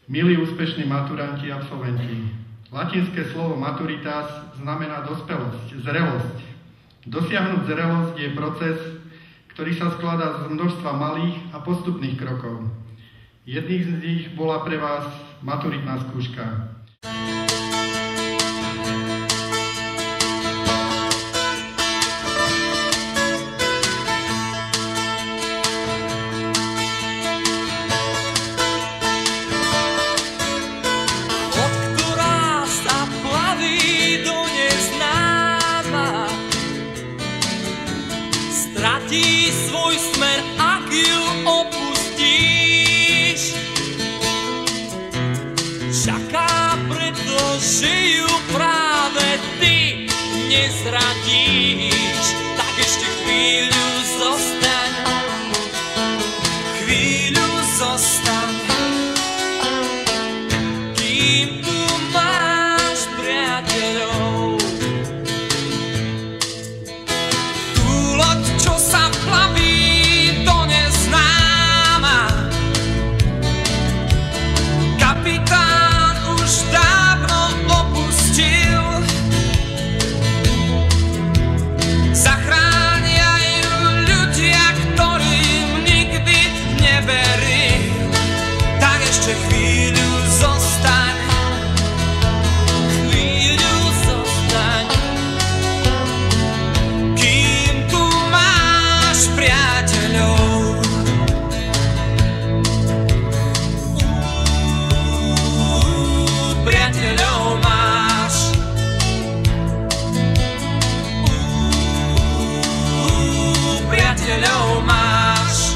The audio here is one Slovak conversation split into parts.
Milí úspešní maturanti a absolventi, latinské slovo maturitas znamená dospelosť, zrelosť. Dosiahnuť zrelosť je proces, ktorý sa skladá z množstva malých a postupných krokov. Jedným z nich bola pre vás maturitná skúška. Stratí svoj smer, ak ju opustíš. Čaká preto, že ju práve ty nezradíš. Tak ešte chvíľu zostaň, chvíľu zostaň, kým tu máš priateľov. Čo sa plaví do neznáma, kapitán už dávno opustil. Zachránia ju ľudia, ktorým nikdy neveril. Tak ešte chvíľu zostaň, chvíľu zostaň, priateľov. Priateľov máš. Priateľov máš.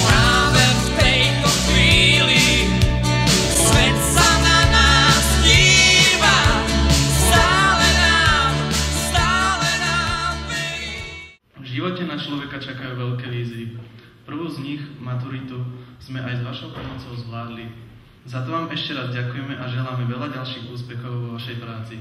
Práve v tejto chvíli svet sa na nás díva. V živote na človeka čakajú veľké výzvy. Prvú z nich, maturitu, sme aj s vašou pomocou zvládli. Za to vám ešte raz ďakujeme a želáme veľa ďalších úspechov vo vašej práci.